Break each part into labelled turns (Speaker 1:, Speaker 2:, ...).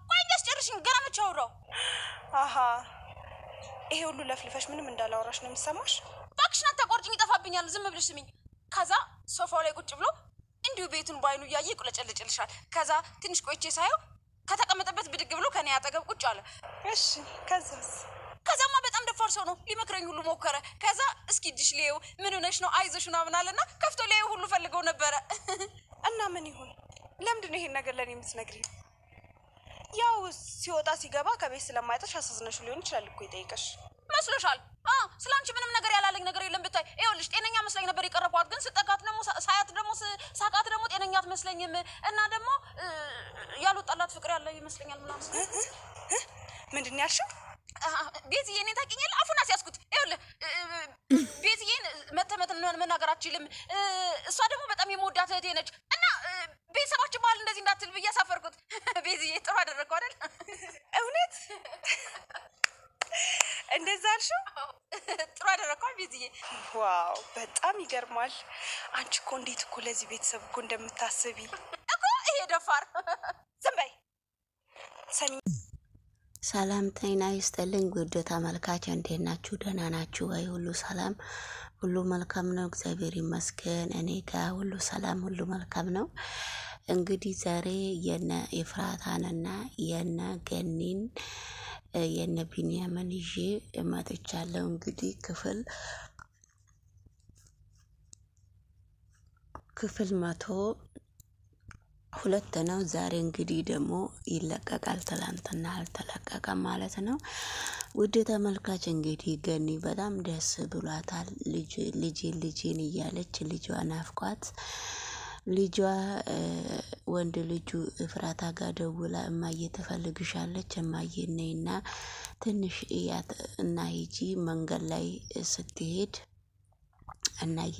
Speaker 1: ቆይ እንዲያስጨርሽኝ ገና መች አውራው።
Speaker 2: አሃ ይሄ ሁሉ ለፍልፈሽ ምንም እንዳላወራሽ ነው የሚሰማሽ?
Speaker 1: እባክሽን አታቋርጭኝ፣ ይጠፋብኛል። ዝም ብለሽ ስሚኝ። ከዛ ሶፋው ላይ ቁጭ ብሎ እንዲሁ ቤቱን ባይኑ እያየ ቁለጨልጭልሻል። ከዛ ትንሽ ቆይቼ ሳየው ከተቀመጠበት ብድግ ብሎ ከኔ አጠገብ ቁጭ አለ።
Speaker 2: እሺ
Speaker 1: ከዛማ በጣም ደፋር ሰው ነው። ሊመክረኝ ሁሉ ሞከረ። ከዛ እስኪ እጅሽ ሊየው ምን ሆነሽ ነው አይዞሽ ምናምን አለና ከፍቶ ሊየው ሁሉ ፈልገው ነበረ።
Speaker 2: እና ምን ይሁን? ለምንድን ነው ይሄን ነገር ለኔ የምትነግሪኝ? ያው ሲወጣ ሲገባ ከቤት ስለማይጠሽ አሳዝነሽ ሊሆን ይችላል እኮ ይጠይቀሽ
Speaker 1: መስሎሻል? ስላንቺ ምንም ነገር ያላለኝ ነገር የለም ብታይ። ይኸውልሽ ጤነኛ መስለኝ ነበር የቀረብኳት፣ ግን ስጠጋት ደግሞ ሳያት ደግሞ ሳቃት ደግሞ ጤነኛ አትመስለኝም። እና ደግሞ ያልወጣላት ፍቅር ያለ ይመስለኛል ምናምን።
Speaker 2: ምንድን ነው ያልሽው?
Speaker 1: ቤዝዬ እኔን ታውቂኛለህ? አፉን አስያዝኩት። ይኸውልህ ቤዝዬን መናገር አትችልም። እሷ ደግሞ በጣም የምወዳት እህቴ ነች እና ቤተሰባችን ባህል እንደዚህ እንዳትል ብዬ አሳፈርኩት። ቤዝዬ ጥሩ አደረግኩ አይደል?
Speaker 2: እውነት እንደዛ አልሽው?
Speaker 1: ጥሩ አደረግኩ ቤዝዬ።
Speaker 2: ዋው በጣም ይገርማል። አንቺ እኮ እንዴት እኮ ለዚህ ቤተሰብ እኮ እንደምታስቢ
Speaker 1: እኮ። ይሄ ደፋር
Speaker 2: ዝም በይ ሰሚ።
Speaker 3: ሰላም ጤና ይስጥልኝ ውድ ተመልካች፣ እንዴት ናችሁ? ደህና ናችሁ ወይ? ሁሉ ሰላም፣ ሁሉ መልካም ነው፣ እግዚአብሔር ይመስገን። እኔ ጋር ሁሉ ሰላም፣ ሁሉ መልካም ነው። እንግዲህ ዛሬ የነ ኤፍራታንና የነ ገኒን የነ ቢንያምን ይዤ መጥቻለሁ። እንግዲህ ክፍል 102 ነው። ዛሬ እንግዲህ ደግሞ ይለቀቃል። ትላንትና አልተለቀቀም ማለት ነው። ውድ ተመልካች እንግዲህ ገኒ በጣም ደስ ብሏታል። ልጄን እያለች ልጇ ናፍቋት ልጇ ወንድ ልጁ ኤፍራታ ጋር ደውላ እማዬ ትፈልግሻለች፣ እማዬ ነይና ትንሽ እያት እና ሂጂ። መንገድ ላይ ስትሄድ እናዬ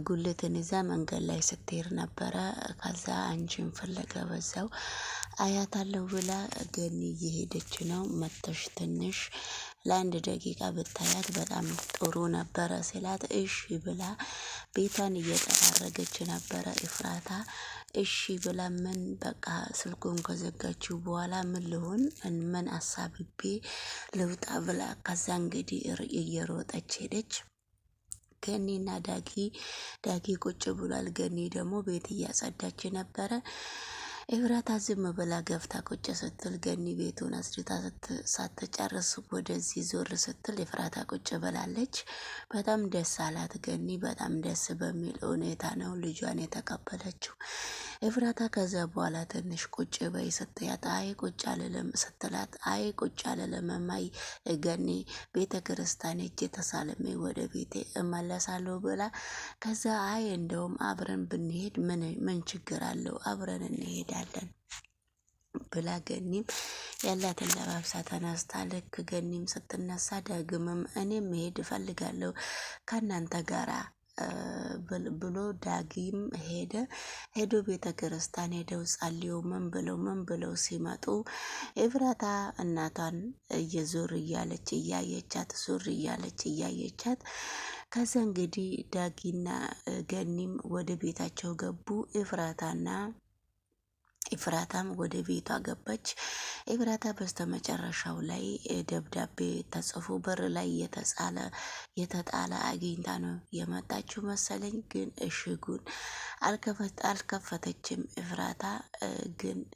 Speaker 3: ጉልትን ይዛ መንገድ ላይ ስትሄድ ነበረ። ከዛ አንቺን ፍለጋ በዛው አያታለሁ ብላ ገኒ እየሄደች ነው። መተሽ ትንሽ ለአንድ ደቂቃ ብታያት በጣም ጥሩ ነበረ ስላት እሺ ብላ ቤቷን እየጠራረገች ነበረ። ኤፍራታ እሺ ብላ ምን በቃ ስልኩን ከዘጋችው በኋላ ምን ልሆን ምን አሳብቤ ልውጣ ብላ ከዛ እንግዲህ እየሮጠች ሄደች። ገኒና ዳጊ ቁጭ ብሏል። ገኒ ደግሞ ቤት እያጸዳች ነበረ። ኤፍራታ ዝም ብላ ገፍታ ቁጭ ስትል ገኒ ቤቱን አስድታ ሳትጨርስ ወደዚህ ዞር ስትል ኤፍራታ ቁጭ ብላለች። በጣም ደስ አላት። ገኒ በጣም ደስ በሚል ሁኔታ ነው ልጇን የተቀበለችው ኤፍራታ። ከዛ በኋላ ትንሽ ቁጭ በይ ስትያት አይ ቁጭ አልልም ስትላት አይ ቁጭ አልልም እማዬ ገኒ ቤተ ክርስቲያን ሄጄ ተሳልሜ ወደ ቤቴ እመለሳለሁ ብላ ከዛ አይ እንደውም አብረን ብንሄድ ምን ችግር አለው አብረን እንሄዳለን ብላ ገኒም ያላትን ለባብሳ ተነስታ ልክ ገኒም ስትነሳ ዳግምም እኔም መሄድ እፈልጋለሁ ከእናንተ ጋራ ብሎ ዳጊም ሄዶ ቤተ ክርስቲያን ሄደው ጸልዮ ምን ብለው ሲመጡ ኤፍራታ እናቷን ዞር እያለች እያየቻት ከዛ እንግዲህ ዳጊና ገኒም ወደ ቤታቸው ገቡ። ኤፍራታም ወደ ቤቷ ገባች። ኤፍራታ በስተመጨረሻው ላይ ደብዳቤ ተጽፎ በር ላይ የተጣለ አግኝታ ነው የመጣችው መሰለኝ። ግን እሽጉን አልከፈተችም።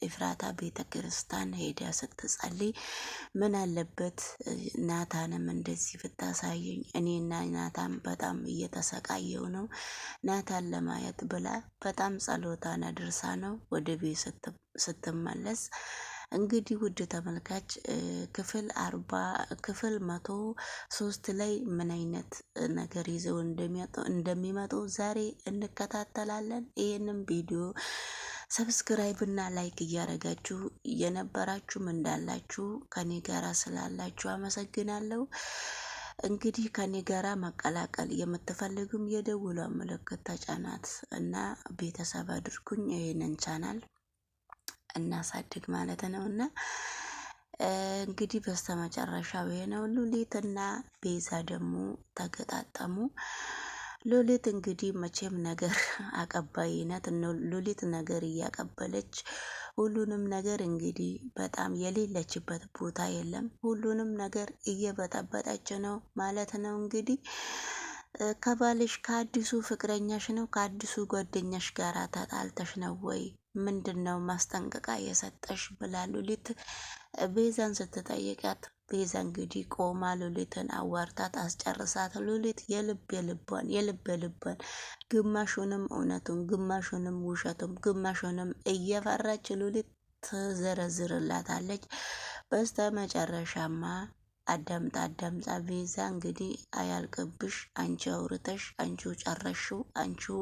Speaker 3: ኤፍራታ ቤተ ክርስቲያን ሄዳ ስትጸልይ ምን አለበት ናታንም እንደዚህ ብታሳየኝ፣ እኔና ናታን በጣም እየተሰቃየው ነው ናታን ለማየት ብላ በጣም ጸሎታን አድርሳ ነው ወደ ቤት ስትመለስ እንግዲህ ውድ ተመልካች ክፍል 103 ላይ ምን አይነት ነገር ይዘው እንደሚመጡ ዛሬ እንከታተላለን። ይህንን ቪዲዮ ሰብስክራይብ እና ላይክ እያደረጋችሁ የነበራችሁም እንዳላችሁ ከኔ ጋራ ስላላችሁ አመሰግናለሁ። እንግዲህ ከኔ ጋራ መቀላቀል የምትፈልጉም የደውሏ ምልክት ተጫናት እና ቤተሰብ አድርጉኝ። ይህንን ቻናል እናሳድግ ማለት ነው እና እንግዲህ በስተመጨረሻው ነው ሉሊትና ቤዛ ደግሞ ተገጣጠሙ። ሉሊት እንግዲህ መቼም ነገር አቀባይነት ሉሊት ነገር እያቀበለች ሁሉንም ነገር እንግዲህ በጣም የሌለችበት ቦታ የለም። ሁሉንም ነገር እየበጠበጠች ነው ማለት ነው እንግዲህ ከባልሽ ከአዲሱ ፍቅረኛሽ ነው ከአዲሱ ጓደኛሽ ጋር ተጣልተሽ ነው ወይ? ምንድን ነው ማስጠንቀቂያ የሰጠሽ ብላ ሉሊት ቤዛን ስትጠይቃት ቤዛ እንግዲህ ቆማ ሉሊትን አዋርታት አስጨርሳት። ሉሊት የልቧን ግማሹንም እውነቱን ግማሹንም ውሸቱም ግማሹንም እየፈራች ሉሊት ትዘረዝርላታለች። በስተ መጨረሻማ አዳምጣ ቤዛ እንግዲህ አያልቅብሽ፣ አንቺ አውርተሽ አንቺው ጨረሽው፣ አንቺው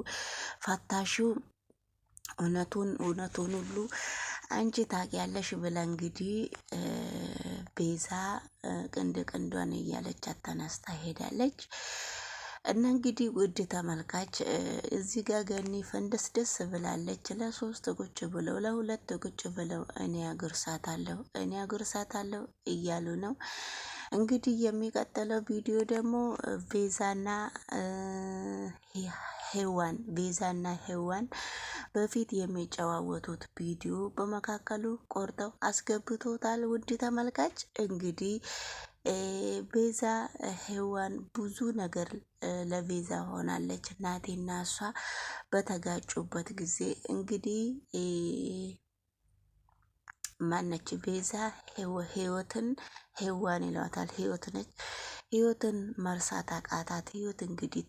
Speaker 3: ፈታሽው፣ እውነቱን ሁሉ አንቺ ታውቂያለሽ ብላ እንግዲህ ቤዛ ቅንዷን እያለቻት ተነስታ ሄዳለች። እና እንግዲህ ውድ ተመልካች እዚህ ጋር ገኒ ፈንደስ ደስ ብላለች። ለሶስት ቁጭ ብለው ለሁለት ቁጭ ብለው እኔ አጉርሳታለሁ እያሉ ነው። እንግዲህ የሚቀጥለው ቪዲዮ ደግሞ ቤዛና ሄዋን በፊት የሚጨዋወቱት ቪዲዮ በመካከሉ ቆርጠው አስገብቶታል። ውድ ተመልካች እንግዲህ ቤዛ ሄዋን ብዙ ነገር ለቤዛ ሆናለች። ናቴና እሷ በተጋጩበት ጊዜ እንግዲህ ማነች ቤዛ ሄዋን ይለዋታል። ህይወት ነች። ህይወትን መርሳት አቃታት። ህይወት እንግዲህ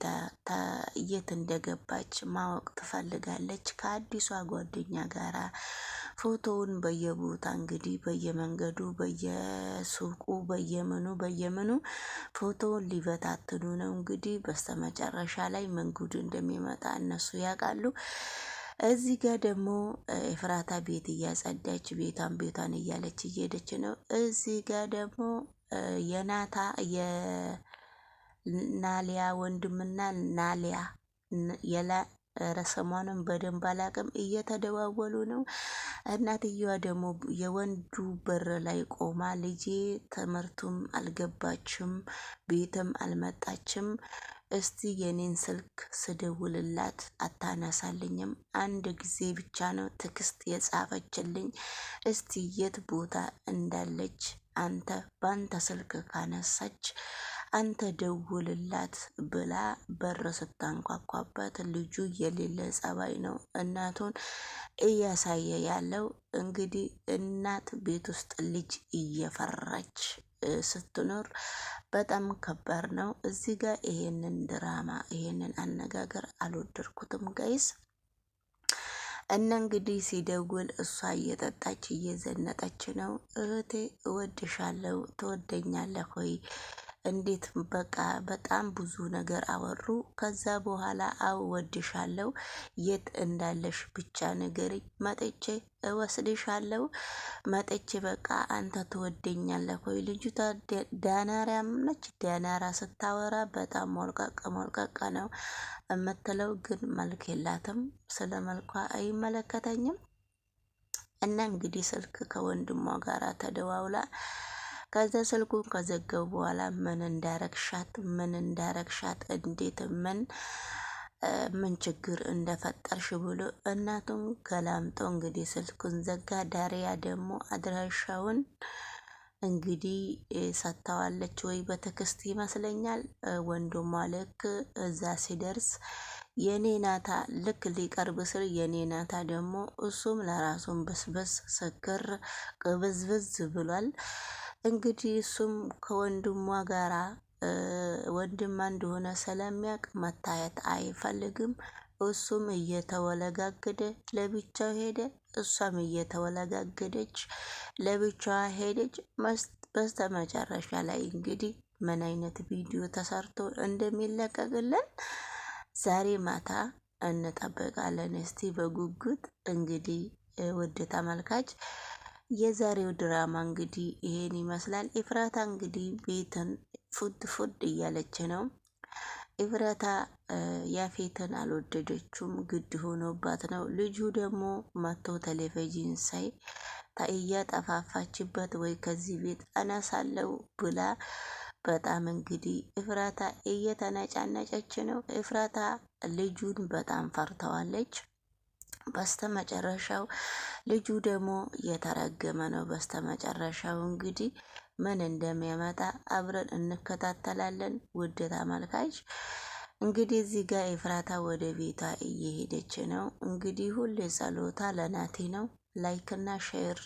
Speaker 3: የት እንደገባች ማወቅ ትፈልጋለች። ከአዲሷ ጓደኛ ጋራ ፎቶውን በየቦታ እንግዲህ በየመንገዱ በየሱቁ በየምኑ ፎቶውን ሊበታትኑ ነው። እንግዲህ በስተመጨረሻ ላይ ምን ጉድ እንደሚመጣ እነሱ ያውቃሉ። እዚህ ጋር ደግሞ ኤፍራታ ቤት እያጸዳች ቤቷን እያለች እየሄደች ነው። እዚህ ጋር ደግሞ የናሊያ ወንድምና ናሊያ ረሰሟንም በደንብ አላቅም እየተደዋወሉ ነው። እናትየዋ ደግሞ የወንዱ በር ላይ ቆማ ልጄ ትምህርቱም አልገባችም ቤትም አልመጣችም፣ እስቲ የኔን ስልክ ስደውልላት አታነሳልኝም፣ አንድ ጊዜ ብቻ ነው ቴክስት የጻፈችልኝ፣ እስቲ የት ቦታ እንዳለች አንተ ባንተ ስልክ ካነሳች አንተ ደውልላት ብላ በር ስታንኳኳበት ልጁ የሌለ ጸባይ ነው እናቱን እያሳየ ያለው። እንግዲህ እናት ቤት ውስጥ ልጅ እየፈራች ስትኖር በጣም ከባድ ነው። እዚህ ጋር ይሄንን ድራማ ይሄንን አነጋገር አልወደድኩትም ጋይስ። እና እንግዲህ ሲደውል እሷ እየጠጣች እየዘነጠች ነው። እህቴ እወድሻለሁ፣ ትወደኛለህ ሆይ? እንዴት በቃ በጣም ብዙ ነገር አወሩ። ከዛ በኋላ አው እወድሻለሁ፣ የት እንዳለሽ ብቻ ንገሪኝ፣ መጥቼ እወስድሻለሁ፣ መጥቼ በቃ አንተ ትወደኛለህ ሆይ? ልጅቷ ዳናሪያም ነች። ዳናራ ስታወራ በጣም ሞልቀቅ ነው የምትለው፣ ግን መልክ የላትም። ስለ መልኳ አይመለከተኝም። እና እንግዲህ ስልክ ከወንድሟ ጋር ተደዋውላ ከዛ ስልኩን ከዘገቡ በኋላ ምን እንዳረግሻት እንዴት ምን ችግር እንደፈጠርሽ ብሎ እናቱን ገላምጦ እንግዲህ ስልኩን ዘጋ። ዳሪያ ደግሞ አድራሻውን እንግዲህ ሰጥተዋለች ወይ በቴክስት ይመስለኛል። ወንድሟ ልክ እዛ ሲደርስ የኔ ናታ ልክ ሊቀርብ ስር የኔ ናታ ደግሞ እሱም ለራሱን በስበስ ስክር ቅብዝብዝ ብሏል። እንግዲህ እሱም ከወንድሟ ጋራ ወንድማ እንደሆነ ስለሚያውቅ መታየት አይፈልግም። እሱም እየተወለጋገደ ለብቻው ሄደ፣ እሷም እየተወለጋገደች ለብቻዋ ሄደች። በስተ መጨረሻ ላይ እንግዲህ ምን አይነት ቪዲዮ ተሰርቶ እንደሚለቀቅልን ዛሬ ማታ እንጠብቃለን። እስቲ በጉጉት እንግዲህ ውድ ተመልካች የዛሬው ድራማ እንግዲህ ይሄን ይመስላል። ኤፍራታ እንግዲህ ቤትን ፉድ እያለች ነው። ኤፍራታ ያፌትን አልወደደችውም፣ ግድ ሆኖባት ነው። ልጁ ደግሞ መቶ ቴሌቪዥን ሳይ እያጠፋፋችበት ወይ ከዚህ ቤት አነሳለው ብላ በጣም እንግዲህ ኤፍራታ እየተነጫነጨች ነው። ኤፍራታ ልጁን በጣም ፈርተዋለች። በስተመጨረሻው ልጁ ደግሞ የተረገመ ነው። በስተመጨረሻው እንግዲህ ምን እንደሚያመጣ አብረን እንከታተላለን። ውድ ተመልካች እንግዲህ እዚህ ጋር ኤፍራታ ወደ ቤቷ እየሄደች ነው። እንግዲህ ሁሌ ጸሎታ ለናቲ ነው። ላይክ እና ሼር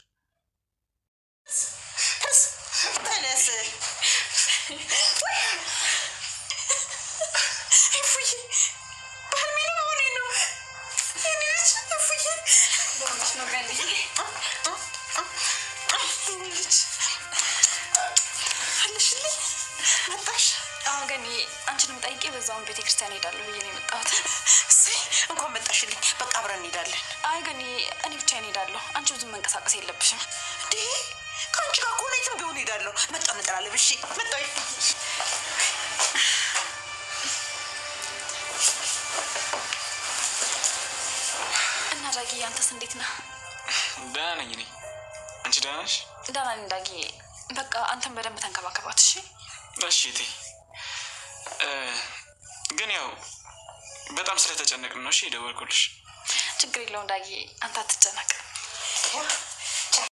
Speaker 1: አንቺንም ጠይቄ በዛውን ቤተክርስቲያን ሄዳለሁ ብዬ ነው የመጣሁት።
Speaker 4: እንኳን መጣሽልኝ። በቃ አብረን እንሄዳለን።
Speaker 1: አይ ግን እኔ ብቻዬን እሄዳለሁ። አንቺ ብዙም መንቀሳቀስ የለብሽም።
Speaker 4: እንዴ ከአንቺ ጋር ከሆነ የትም ቢሆን እሄዳለሁ። መጣሁ እንጠራለን። እሺ መጣሁ።
Speaker 1: እና ዳጊ አንተስ እንዴት ነህ?
Speaker 5: ደህና ነኝ እኔ። አንቺ ደህና ነሽ?
Speaker 1: ደህና ነኝ ዳጊ። በቃ አንተን በደንብ ተንከባከባት እሺ?
Speaker 5: እሺ እቴ። ግን ያው በጣም ስለተጨነቅን ነው እሺ የደወልኩልሽ።
Speaker 1: ችግር የለውም ዳጊ፣ አንተ አትጨነቅ።